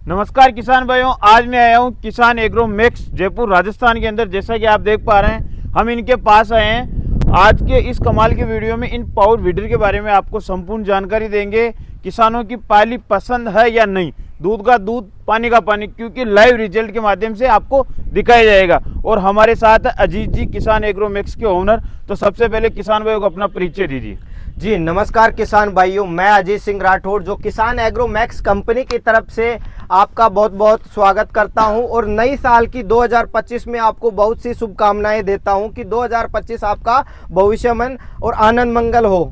नमस्कार किसान भाइयों, आज मैं आया हूँ किसान एग्रो मैक्स जयपुर राजस्थान के अंदर। जैसा कि आप देख पा रहे हैं, हम इनके पास आए हैं। आज के इस कमाल की वीडियो में इन पावर वीडर के बारे में आपको संपूर्ण जानकारी देंगे। किसानों की पहली पसंद है या नहीं, दूध का दूध पानी का पानी, क्योंकि लाइव रिजल्ट के माध्यम से आपको दिखाया जाएगा। और हमारे साथ है अजीत जी, किसान एग्रो मैक्स के ओनर। तो सबसे पहले किसान भाइयों को अपना परिचय दीजिए। जी नमस्कार किसान भाइयों, मैं अजीत सिंह राठौड़ जो किसान एग्रो मैक्स कंपनी की तरफ से आपका बहुत बहुत स्वागत करता हूं और नई साल की 2025 में आपको बहुत सी शुभकामनाएं देता हूं कि 2025 आपका भविष्यमय और आनंद मंगल हो।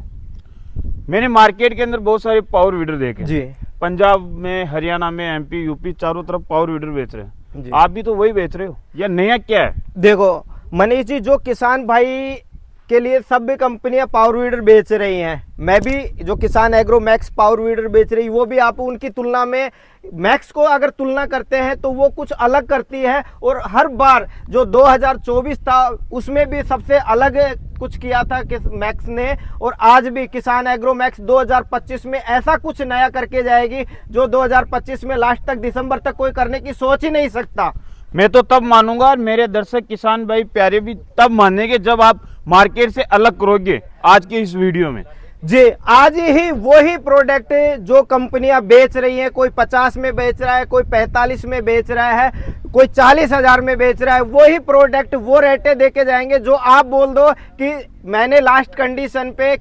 मैंने मार्केट के अंदर बहुत सारे पावर वीडर देखे जी, पंजाब में, हरियाणा में, एमपी, यूपी, चारों तरफ पावर वीडर बेच रहे हैं। जी। आप भी तो वही बेच रहे हो या नया क्या है? देखो मनीष जी, जो किसान भाई के लिए सभी कंपनियां पावर वीडर बेच रही हैं, मैं भी जो किसान एग्रो मैक्स पावर वीडर बेच रही, वो भी आप उनकी तुलना में मैक्स को अगर तुलना करते हैं तो वो कुछ अलग करती है। और हर बार जो 2024 था उसमें भी सबसे अलग कुछ किया था कि मैक्स ने, और आज भी किसान एग्रो मैक्स 2025 में ऐसा कुछ नया करके जाएगी जो 2025 में लास्ट तक, दिसंबर तक कोई करने की सोच ही नहीं सकता। मैं तो तब मानूंगा और मेरे दर्शक किसान भाई प्यारे भी तब मानेंगे जब आप मार्केट से अलग करोगे। आज के इस वीडियो में जी, आज ही वही प्रोडक्ट जो कंपनियां बेच रही हैं, कोई 50 में बेच रहा है, कोई 45 में बेच रहा है, कोई 40,000 में बेच रहा है, वही प्रोडक्ट वो रेटें देके जाएंगे जो आप बोल दो कि मैंने लास्ट कंडीशन पे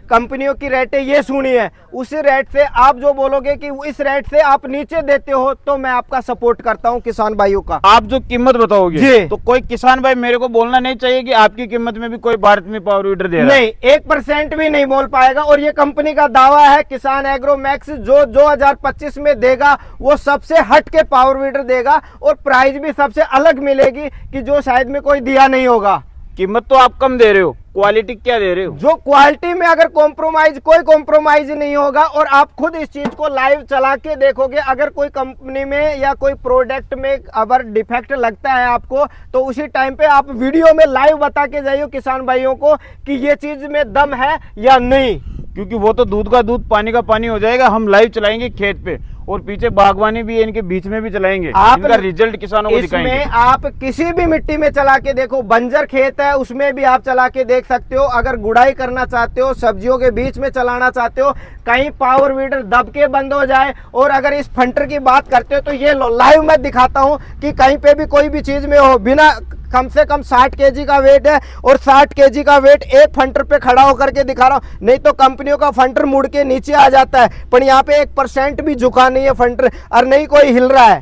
कंपनियों की रेटें ये सुनी है। उसी रेट से आप जो बोलोगे कि इस रेट से आप नीचे देते हो तो मैं आपका सपोर्ट करता हूं किसान भाइयों का। आप जो कीमत बताओगे जी, तो कोई किसान भाई मेरे को बोलना नहीं चाहिए कि आपकी कीमत में भी कोई भारत में पावर वीडर दे रहा है। नहीं, 1% भी नहीं बोल पाएगा। और ये कंपनी का दावा है किसान एग्रो मैक्स जो 2025 में देगा वो सबसे हट के पावर वीडर देगा और प्राइस भी सबसे अलग मिलेगी कि जो शायद में कोई दिया नहीं होगा। कीमत तो आप कम दे रहे हो, क्वालिटी क्या दे रहे हो? जो क्वालिटी में अगर कोई कॉम्प्रोमाइज नहीं होगा। और आप खुद इस चीज को लाइव चला के देखोगे, अगर कोई कंपनी में या कोई प्रोडक्ट में अगर डिफेक्ट लगता है आपको, तो उसी टाइम पे आप वीडियो में लाइव बता के जाइए किसान भाइयों को कि ये चीज में दम है या नहीं। क्योंकि वो तो दूध का दूध पानी का पानी हो जाएगा। हम लाइव चलाएंगे खेत पे और पीछे बागवानी भी है, इनके बीच में भी चलाएंगे, इनका रिजल्ट किसानों को दिखाएंगे। इसमें आप किसी भी मिट्टी में चला के देखो, बंजर खेत है उसमें भी आप चला के देख सकते हो। अगर गुड़ाई करना चाहते हो, सब्जियों के बीच में चलाना चाहते हो, कहीं पावर वीडर दब के बंद हो जाए। और अगर इस फंटर की बात करते हो तो ये लो लाइव मैं दिखाता हूँ कि कहीं पे भी कोई भी चीज में हो, बिना कम से कम 60 केजी का वेट है और 60 केजी का वेट एक फंटर पे खड़ा होकर के दिखा रहा हूं। नहीं तो कंपनियों का फंटर मुड़ के नीचे आ जाता है, पर यहाँ पे 1% भी झुका नहीं है फंटर, और नहीं कोई हिल रहा है।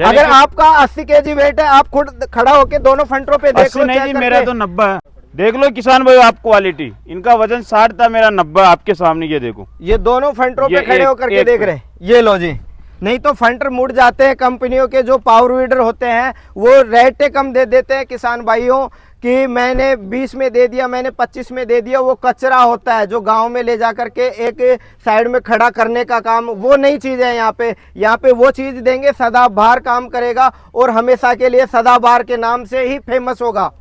अगर आपका 80 केजी वेट है, आप खुद खड़ा होके दोनों फंटरों पे देख लो। नहीं जी, मेरा तो 90 है। देख लो किसान भाई आप क्वालिटी, इनका वजन 60 था, मेरा 90 आपके सामने। ये देखो, ये दोनों फंटरों पे खड़े होकर के देख रहे, ये लो जी। नहीं तो फंटर मुड़ जाते हैं कंपनियों के जो पावर वीडर होते हैं, वो रेटें कम दे देते हैं किसान भाइयों कि मैंने 20 में दे दिया, मैंने 25 में दे दिया। वो कचरा होता है जो गांव में ले जा करके एक साइड में खड़ा करने का काम, वो नई चीज़ है यहाँ पे वो चीज़ देंगे, सदाबहार काम करेगा और हमेशा के लिए सदाबहार के नाम से ही फेमस होगा।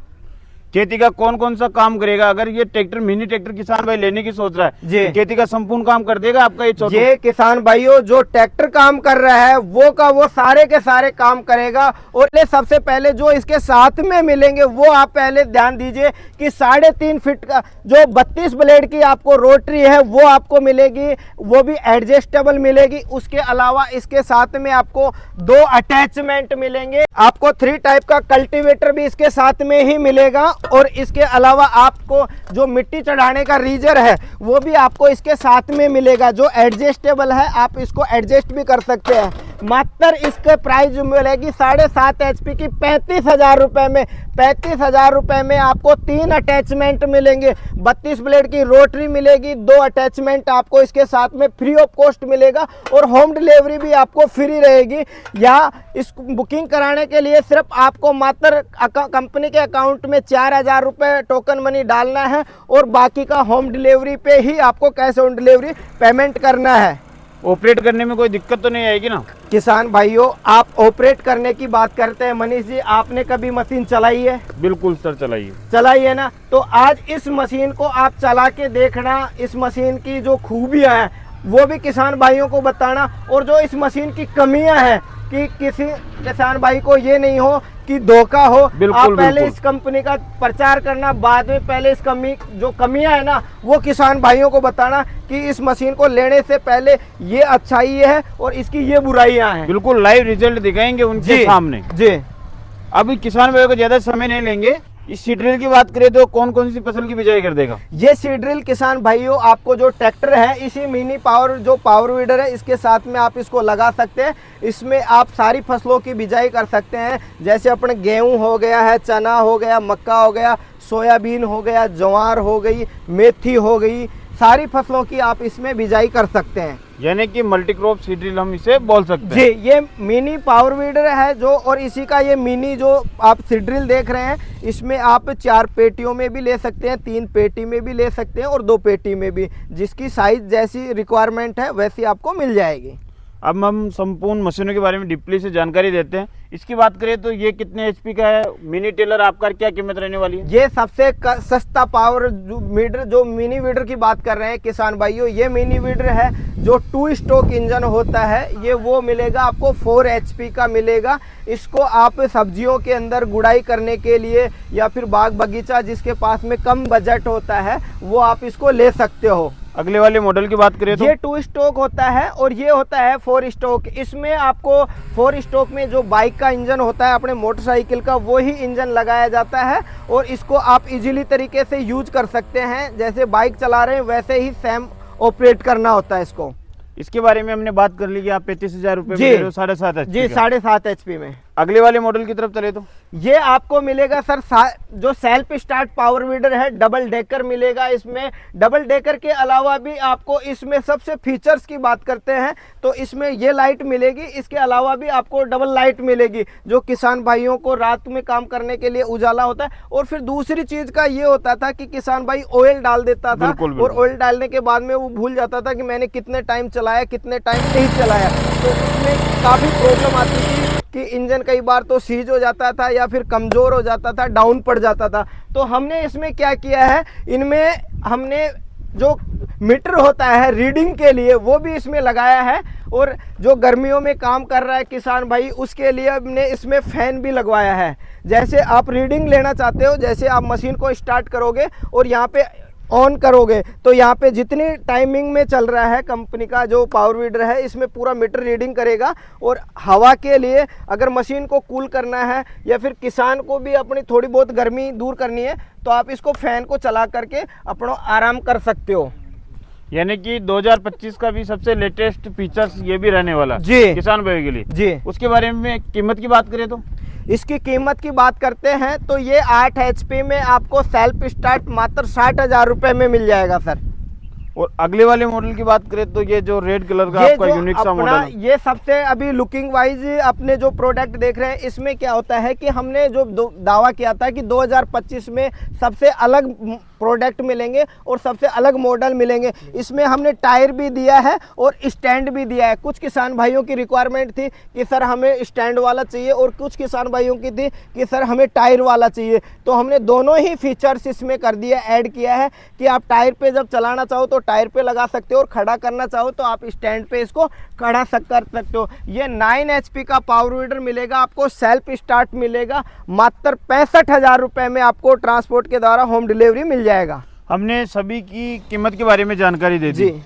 खेती का कौन कौन सा काम करेगा? अगर ये ट्रैक्टर, मिनी ट्रैक्टर किसान भाई लेने की सोच रहा है, जी, खेती का संपूर्ण काम कर देगा आपका ये किसान भाइयों जो ट्रैक्टर काम कर रहा है वो का वो सारे के सारे काम करेगा। और सबसे पहले जो इसके साथ में मिलेंगे वो आप पहले ध्यान दीजिए कि 3.5 फीट का जो 32 ब्लेड की आपको रोटरी है वो आपको मिलेगी, वो भी एडजस्टेबल मिलेगी। उसके अलावा इसके साथ में आपको 2 अटैचमेंट मिलेंगे, आपको 3 टाइप का कल्टीवेटर भी इसके साथ में ही मिलेगा। और इसके अलावा आपको जो मिट्टी चढ़ाने का रीजर है वो भी आपको इसके साथ में मिलेगा, जो एडजस्टेबल है, आप इसको एडजस्ट भी कर सकते हैं। मात्र इसके प्राइस मिलेगी 7.5 HP की 35,000 रुपए में। 35,000 रुपए में आपको 3 अटैचमेंट मिलेंगे, 32 ब्लेड की रोटरी मिलेगी, 2 अटैचमेंट आपको इसके साथ में फ्री ऑफ कॉस्ट मिलेगा और होम डिलीवरी भी आपको फ्री रहेगी। या इस बुकिंग कराने के लिए सिर्फ आपको मात्र कंपनी के अकाउंट में 4,000 रुपये टोकन मनी डालना है और बाकी का होम डिलीवरी पे ही आपको कैश ऑन डिलीवरी पेमेंट करना है। ऑपरेट करने में कोई दिक्कत तो नहीं आएगी ना? किसान भाइयों, आप ऑपरेट करने की बात करते हैं, मनीष जी आपने कभी मशीन चलाई है? बिल्कुल सर, चलाइए। चलाई है ना, तो आज इस मशीन को आप चला के देखना, इस मशीन की जो खूबियां हैं वो भी किसान भाइयों को बताना, और जो इस मशीन की कमियां हैं कि किसी किसान भाई को ये नहीं हो कि धोखा हो। बिल्कुल, आप पहले बिल्कुल। इस कंपनी का प्रचार करना, बाद में पहले इस जो कमियां है ना वो किसान भाइयों को बताना कि इस मशीन को लेने से पहले ये अच्छाई है और इसकी ये बुराइयां हैं। बिल्कुल लाइव रिजल्ट दिखाएंगे उनके सामने। जी अभी किसान भाइयों को ज्यादा समय नहीं लेंगे। इस सीड ड्रिल की बात करें तो कौन कौन सी फसल की बिजाई कर देगा? ये सीड ड्रिल किसान भाइयों आपको जो ट्रैक्टर है, इसी मिनी पावर जो पावर वीडर है इसके साथ में आप इसको लगा सकते हैं। इसमें आप सारी फसलों की बिजाई कर सकते हैं, जैसे अपने गेहूं हो गया है, चना हो गया, मक्का हो गया, सोयाबीन हो गया, ज्वार हो गई, मेथी हो गई, सारी फसलों की आप इसमें बिजाई कर सकते हैं। यानी कि मल्टीक्रॉप सीड ड्रिल हम इसे बोल सकते हैं। जी, ये मिनी पावर वीडर है जो, और इसी का ये मिनी जो आप सीड ड्रिल देख रहे हैं, इसमें आप 4 पेटियों में भी ले सकते हैं, 3 पेटी में भी ले सकते हैं और 2 पेटी में भी, जिसकी साइज जैसी रिक्वायरमेंट है वैसी आपको मिल जाएगी। अब हम संपूर्ण मशीनों के बारे में डीपली से जानकारी देते हैं। इसकी बात करें तो ये कितने एचपी का है? मिनी टेलर आपका क्या कीमत रहने वाली है? ये सबसे सस्ता पावर वीडर जो मिनी वीडर की बात कर रहे हैं किसान भाइयों, ये मिनी वीडर है जो 2 स्ट्रोक इंजन होता है। ये वो मिलेगा आपको 4 HP का मिलेगा। इसको आप सब्जियों के अंदर गुड़ाई करने के लिए या फिर बाग बगीचा जिसके पास में कम बजट होता है वो आप इसको ले सकते हो। अगले वाले मॉडल की बात करें तो ये 2 स्ट्रोक होता है और ये होता है 4 स्ट्रोक। इसमें आपको 4 स्ट्रोक में जो बाइक का इंजन होता है अपने मोटरसाइकिल का, वो ही इंजन लगाया जाता है और इसको आप इजीली तरीके से यूज कर सकते हैं। जैसे बाइक चला रहे हैं वैसे ही सेम ऑपरेट करना होता है इसको। इसके बारे में हमने बात कर ली कि आप 35,000 रुपए में जी। दे रहे हो 7.5 HP जी, का। 7.5 HP में। अगले वाले मॉडल की तरफ चले तो ये आपको मिलेगा सर जो सेल्फ स्टार्ट पावर वीडर है, डबल डेकर मिलेगा इसमें। डबल डेकर के अलावा भी आपको इसमें सबसे फीचर्स की बात करते हैं तो इसमें ये लाइट मिलेगी। इसके अलावा भी आपको डबल लाइट मिलेगी जो किसान भाइयों को रात में काम करने के लिए उजाला होता है। और फिर दूसरी चीज का ये होता था कि किसान भाई ऑयल डाल देता था और ऑयल डालने के बाद में वो भूल जाता था कि मैंने कितने टाइम चलाया, कितने टाइम नहीं चलाया, तो इसमें काफी प्रॉब्लम आती थी कि इंजन कई बार तो सीज हो जाता था या फिर कमज़ोर हो जाता था, डाउन पड़ जाता था। तो हमने इसमें क्या किया है, इनमें हमने जो मीटर होता है रीडिंग के लिए वो भी इसमें लगाया है। और जो गर्मियों में काम कर रहा है किसान भाई उसके लिए हमने इसमें फ़ैन भी लगवाया है। जैसे आप रीडिंग लेना चाहते हो, जैसे आप मशीन को स्टार्ट करोगे और यहाँ पे ऑन करोगे तो यहाँ पे जितनी टाइमिंग में चल रहा है कंपनी का जो पावर वीडर है इसमें पूरा मीटर रीडिंग करेगा। और हवा के लिए अगर मशीन को कूल करना है या फिर किसान को भी अपनी थोड़ी बहुत गर्मी दूर करनी है तो आप इसको फैन को चला करके अपना आराम कर सकते हो। यानी कि 2025 का भी सबसे लेटेस्ट फीचर्स ये भी रहने वाला जी किसान भाई के लिए। जी, उसके बारे में कीमत की बात करें तो इसकी कीमत की बात करते हैं तो ये 8 HP में आपको सेल्फ स्टार्ट मात्र 60,000 रुपए में मिल जाएगा सर। और अगले वाले मॉडल की बात करें तो ये जो रेड कलर का ये आपका जो यूनिक सा अपना मॉडल, ये सबसे अभी लुकिंग वाइज अपने जो प्रोडक्ट देख रहे हैं इसमें क्या होता है कि हमने जो दावा किया था कि 2025 में सबसे अलग प्रोडक्ट मिलेंगे और सबसे अलग मॉडल मिलेंगे। इसमें हमने टायर भी दिया है और स्टैंड भी दिया है। कुछ किसान भाइयों की रिक्वायरमेंट थी कि सर हमें स्टैंड वाला चाहिए और कुछ किसान भाइयों की थी कि सर हमें टायर वाला चाहिए। तो हमने दोनों ही फीचर्स इसमें कर दिया, ऐड किया है कि आप टायर पे जब चलाना चाहो तो टायर पे लगा सकते हो और खड़ा करना चाहो तो आप स्टैंड पे इसको खड़ा कर सकते हो। ये 9 HP का पावर वीडर मिलेगा आपको, सेल्फ स्टार्ट मिलेगा, मात्र 65,000 रुपए में आपको ट्रांसपोर्ट के द्वारा होम डिलीवरी मिल जाएगा। हमने सभी की कीमत के बारे में जानकारी दे दी। जी,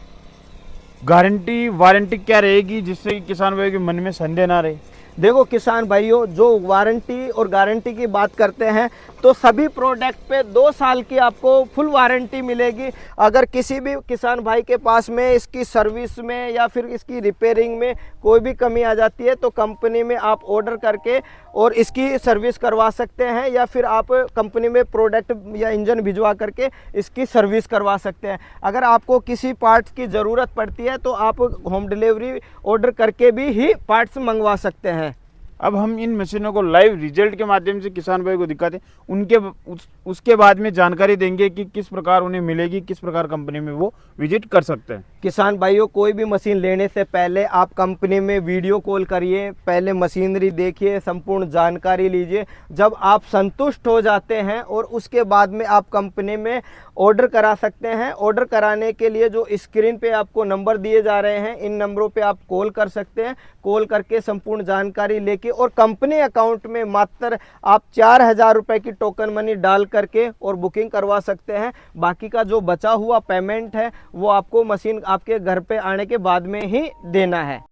गारंटी वारंटी क्या रहेगी जिससे कि किसान भाई के मन में संदेह ना रहे? देखो किसान भाइयों, जो वारंटी और गारंटी की बात करते हैं तो सभी प्रोडक्ट पे 2 साल की आपको फुल वारंटी मिलेगी। अगर किसी भी किसान भाई के पास में इसकी सर्विस में या फिर इसकी रिपेयरिंग में कोई भी कमी आ जाती है तो कंपनी में आप ऑर्डर करके और इसकी सर्विस करवा सकते हैं या फिर आप कंपनी में प्रोडक्ट या इंजन भिजवा करके इसकी सर्विस करवा सकते हैं। अगर आपको किसी पार्ट्स की ज़रूरत पड़ती है तो आप होम डिलीवरी ऑर्डर करके भी ही पार्ट्स मंगवा सकते हैं। अब हम इन मशीनों को लाइव रिजल्ट के माध्यम से किसान भाई को दिखाते हैं, उसके बाद में जानकारी देंगे कि किस प्रकार उन्हें मिलेगी, किस प्रकार कंपनी में वो विजिट कर सकते हैं। किसान भाइयों, कोई भी मशीन लेने से पहले आप कंपनी में वीडियो कॉल करिए, पहले मशीनरी देखिए, संपूर्ण जानकारी लीजिए। जब आप संतुष्ट हो जाते हैं और उसके बाद में आप कंपनी में ऑर्डर करा सकते हैं। ऑर्डर कराने के लिए जो स्क्रीन पे आपको नंबर दिए जा रहे हैं, इन नंबरों पे आप कॉल कर सकते हैं। कॉल करके संपूर्ण जानकारी लेके और कंपनी अकाउंट में मात्र आप 4,000 रुपये की टोकन मनी डाल करके और बुकिंग करवा सकते हैं। बाकी का जो बचा हुआ पेमेंट है वो आपको मशीन आपके घर पे आने के बाद में ही देना है।